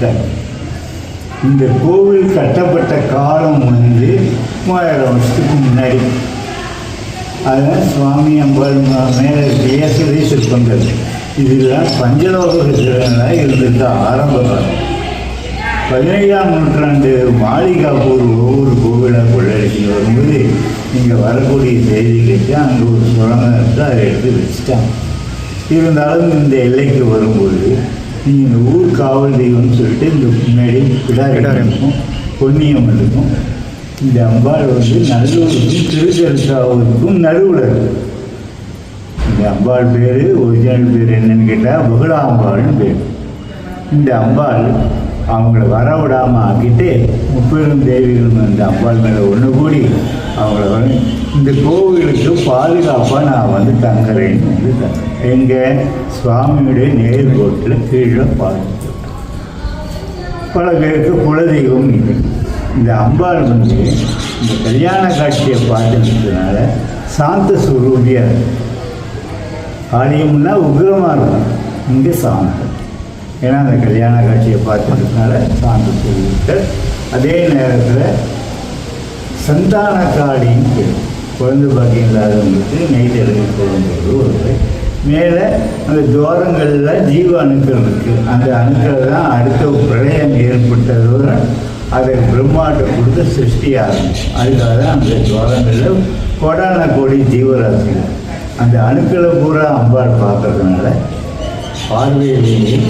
வச்சுட்டாங்க. இந்த கோவில் கட்டப்பட்ட காலம் 3000 வருஷத்துக்கு முன்னாடி. அதனால் சுவாமி அம்பாள் மேலே பேசுகிறதே சிற்பங்கள். இதெல்லாம் பஞ்சலோக சிற்பங்களாக இருந்திருக்க ஆரம்ப காலம். 17ஆம் நூற்றாண்டு மாளிகாப்பூர் ஒவ்வொரு கோவிலாக கொள்ளடிச்சு வரும்போது இங்கே வரக்கூடிய செய்தி கேட்டு அங்கே ஒரு சுரங்கம் எடுத்து அதை எடுத்து வச்சுட்டாங்க. இருந்தாலும் இந்த எல்லைக்கு வரும்போது நீங்கள் இந்த ஊர் காவல் தெய்வம்னு சொல்லிட்டு இந்த முன்னாடி பிடாரிடம் இருக்கும், பொன்னியம் இருக்கும். இந்த அம்பாள் நல்லூருக்கும் திருச்செருக்காவூருக்கும் நடுவில் இருக்குது. இந்த அம்பாள் பேர் ஒரிஜினல் பேர் என்னன்னு கேட்டால் பகுடாம்பாள்னு பேர். இந்த அம்பாள் அவங்கள வர விடாமல் ஆக்கிட்டு 30 தேவிகளும் அந்த அம்பாள் மேலே ஒன்று கூடி அவங்கள இந்த கோவிலுக்கு பாதுகாப்பாக நான் தங்குறேன்னு தங்குறேன். எங்கள் சுவாமியுடைய நேர்கோட்டில் கீழே பாதுகாப்பு. பல பேருக்கு குலதெய்வம் இல்லை. இந்த அம்பாள் இந்த கல்யாண காட்சியை பார்த்துக்கிறதுனால சாந்த சுரூபியாக இருக்கும். காளியம்னா உக்ரமாக இருக்கும், இங்கே சாந்தம். ஏன்னா அந்த கல்யாண காட்சியை பார்த்துக்கிறதுனால சாந்த சுரூபிகள். அதே நேரத்தில் சந்தான காளின்னு பேர். குழந்தை பாக்கியம் இல்லாதவங்களுக்கு நெய் தெளிவு போடும்போது ஒரு மேலே அந்த துவாரங்களில் ஜீவ அணுக்கள் இருக்குது. அந்த அணுக்களை தான் அடுத்த பிரளயம் ஏற்பட்டதோட அதை பிரம்மாட்ட கொடுத்து சிருஷ்டி ஆரம்பிச்சு. அதுக்காக தான் அந்த துவாரங்களில் கோடான கோடி ஜீவராசிகள் அந்த அணுக்களை பூரா அம்பாள் பார்க்கறதுனால பார்வையிலேயே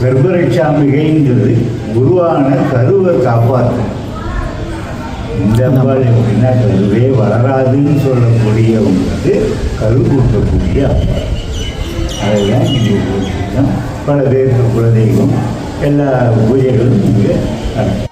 கர்ப்பரட்சாம்பிகைங்கிறது குருவான கருவை காப்பாற்று. இந்த அம்பாள் எப்படின்னா கருவே வளராதுன்னு சொல்லக்கூடியவங்களுக்கு கரு கூட்டக்கூடிய அம்பாள். அதெல்லாம் இங்கே பூஜைதான். பல பேருக்கு குலதெய்வம் எல்லா பூஜைகளும் இங்கே நடக்கும்.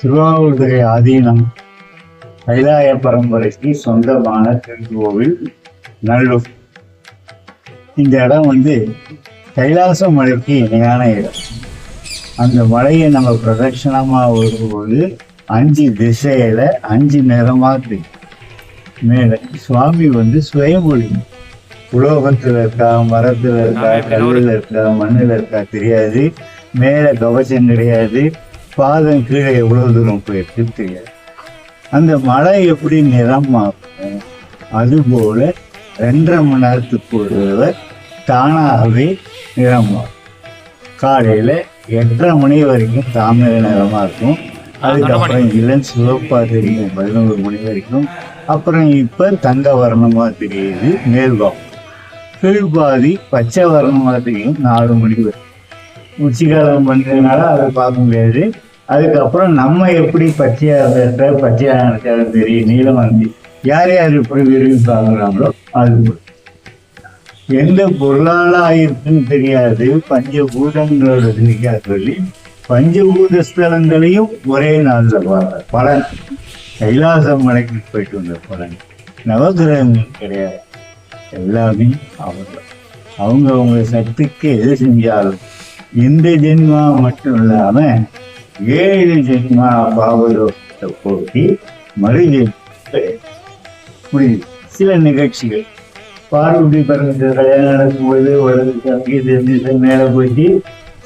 திருவாவூர்துறை ஆதீனம் கைலாய பரம்பரைக்கு சொந்தமான திருக்கோவில் நல்லூர். இந்த இடம் கைலாச மலைக்கு இணையான இடம். அந்த மலையை நம்ம பிரதட்சணமாக வரும்போது 5 திசையில 5 நிறமாக தெரியும். மேலே சுவாமி சுயமொழி. உலோகத்தில் இருக்கா, மரத்தில் இருக்கா, கல்லில் இருக்கா, மண்ணில் இருக்கா தெரியாது. மேலே கவசம் கிடையாது. பாதம் கீழே எவ்வளவு தூரம் போயிருக்கு தெரியாது. அந்த மலை எப்படி நிறமாகும், அதுபோல 2.5 மணி நேரத்துக்கு ஒருவர் தானாகவே நிறமாகும். காலையில் 8:30 மணி வரைக்கும் தாமிர நிறமாக இருக்கும். அதுக்கப்புறம் இளம் சிவப்பாக தெரியும் 11 மணி வரைக்கும். அப்புறம் இப்போ தங்க வர்ணமாக தெரியுது மேல்பாகம். கீழ்பாதி பச்சை வர்ணமாக தெரியும் 4 மணி வரைக்கும். உச்சிகாலம் பண்ணுறதுனால அதை பார்க்க முடியாது. அதுக்கப்புறம் நம்ம எப்படி பச்சையாக தெரியும் நீளம் யார் யார் எப்படி விரும்பி பார்க்குறாங்களோ அது எந்த பொருளால் ஆயிருக்குன்னு தெரியாது. பஞ்சபூதங்களோட திணிக்கா சொல்லி பஞ்சபூத ஸ்தலங்களையும் ஒரே நாளில் பார்க்க பலன். கைலாச மலைக்கு போயிட்டு வந்த பலன். நவகிரகங்கள் கிடையாது, எல்லாமே அவங்க சக்திக்கு எது செஞ்சாலும் இந்த ஜென்மா மட்டும் இல்லாமல் 7 ஜென்மா பாவலோகத்தை போட்டி மறுஜென்மத்தை முடியுது. சில நிகழ்ச்சிகள் பார்வதி பரமேஸ்வரர் கல்யாணம் நடக்கும்போது வலது சங்கீத மேலே போயிட்டு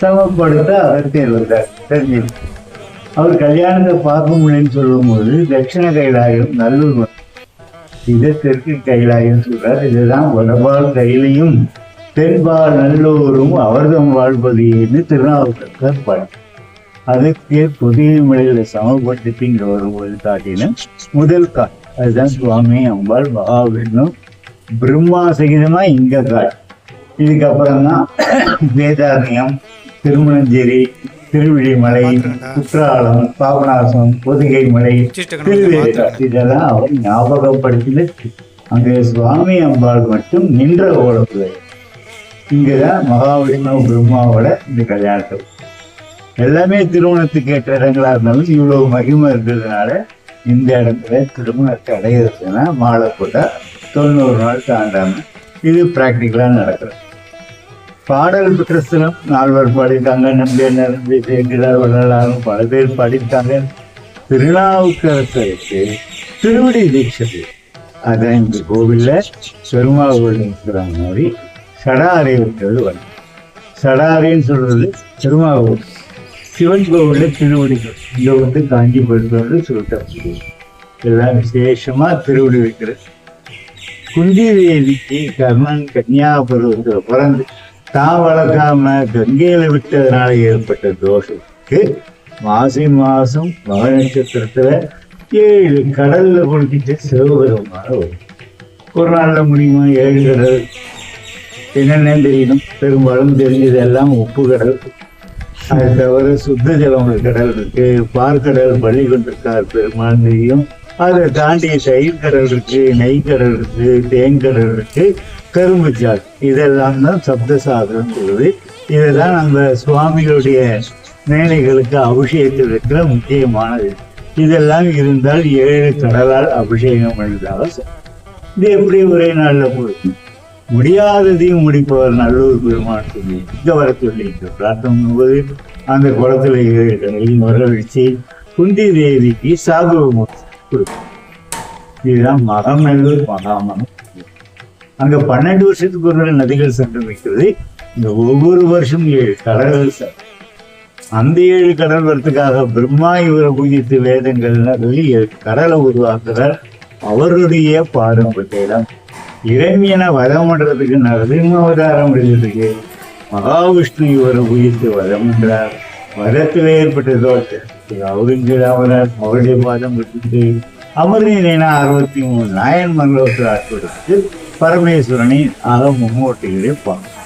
சமப்படுத்த அகத்தியர் வந்தார். தெரிஞ்சு அவர் கல்யாணத்தை பார்க்க முடியலன்னு சொல்லும்போது தட்சிண கைலாயம் நல்லூர், இதை தெற்கு கைலாயம் சொல்றார். இதுதான் வடபால் கையிலையும் தென்பால் நல்லூரும் அவர்தம் வாழ்வதின்னு திருநாவுக்கரசர் பாடம். அதற்கு புதிய மலையில சமப்படுத்திங்கிற வரும்போது காட்டின முதல் காட்டு அதுதான் சுவாமி அம்பாள் மகாவிஷ்ணு பிரம்மா சகிதமா இங்க காட்டு. இதுக்கப்புறம் தான் வேதாரண்யம், திருமணஞ்சேரி, திருவிழிமலை, குற்றாலம், பாபநாசம், பொதிகை மலை, திருவேற்கா இதெல்லாம் அவர் ஞாபகப்படுத்தின. அங்கே சுவாமி அம்பாள் மட்டும் நின்ற ஓடத்துல. இங்கதான் மகாவிஷ்ணு பிரம்மாவோட இந்த கல்யாணத்தை எல்லாமே திருமணத்துக்கு ஏற்ற இடங்களா இருந்தாலும் இவ்வளவு மகிமை இருக்கிறதுனால இந்த இடத்துல திருமணத்தை அடையிறதுன்னா மாலை போட்டா 90 நாள் தாண்டாம இது பிராக்டிக்கலா நடக்கிறது. பாடல் பிரசனம் 4 பேர் பாடிட்டாங்க, நம்பியார் நம்பி சேக்கிழார் வள்ளலாரும் பல பேர் பாடிட்டாங்க. திருநாவுக்கரசருக்கு திருவடி தீட்சை அதான் இந்த கோவில்ல பெருமாள் இருக்கிற மாதிரி சடாரை விட்டது வரும். சடாரின்னு சொல்றது திருமாவூர் சிவன் கோவிலில் திருவடிகள். இங்கே வந்து காஞ்சிபுரத்தோடு சொல்லிட்டு எல்லாம் விசேஷமா திருவடி வைக்கிறது. குந்தி தேவிக்கு கர்ணன் கன்னியாபுரத்தில் பிறந்து தான் வளர்க்காம கங்கையில விட்டதுனால ஏற்பட்ட தோஷத்துக்கு மாசி மாசம் மக நட்சத்திரத்துல 7 கடல்ல குளிக்கிட்டு சிவபெருமான ஒரு நாள்ல முடியுமா? 7 கடல் என்னென்னு தெரியணும். பெரும்பாலும் தெரிஞ்சது எல்லாம் உப்பு கடல். அதை தவிர சுத்த ஜலம் கடல் இருக்கு, பார்க்கடல் பள்ளி கொண்டிருக்கார் பெருமாள் தெரியும். அதை தாண்டி தயிர் கடல் இருக்கு, நெய் கடல் இருக்கு, தேங்கடல் இருக்கு, கரும்பு சால். இதெல்லாம் தான் சப்த சாதனம் சொல்லுது. இதுதான் நம்ம சுவாமிகளுடைய மேலைகளுக்கு அபிஷேகத்தில் இருக்கிற முக்கியமானது. இதெல்லாம் இருந்தால் 7 கடலால் அபிஷேகம் பண்ணதாக இது எப்படி ஒரே நாளில் போயிடும்? முடியாததையும் முடிப்பவர் நல்லூர் பெருமான் சொல்லி இங்க வர சொல்லி பிரார்த்தனை போது அந்த குளத்துல 7 கடலையும் வரவழைச்சு குந்தி தேவிக்கு சாகுவம் கொடுக்கும். இதுதான் மகநல்லூர் மகாமகம். அங்க 12 வருஷத்துக்கு ஒரு நதிகள் சென்று வைக்கிறது. இந்த ஒவ்வொரு வருஷம் 7 கடல்கள் சார். அந்த 7 கடல் வரத்துக்காக பிரம்மா இவரை பூஜித்து வேதங்கள்லாம் சொல்லி 7 கடலை உருவாக்குறார். அவருடைய பாரம்பரியம் இறைமையனை வதம் பண்றதுக்கு நரசிம்ம அவதாரம் எடுக்கிறதுக்கு மகாவிஷ்ணு இவரை உயிர்த்து வதம் பண்றார். வதத்தில் ஏற்பட்ட தோஷத்தை அவுரங்கராமரார் அவருடைய பாதம் விட்டு அமர்நீனா 63 நாயன்மங்களோடு ஆட்படுத்து பரமேஸ்வரனை ஆக மும்மூர்த்திகளை பார்க்க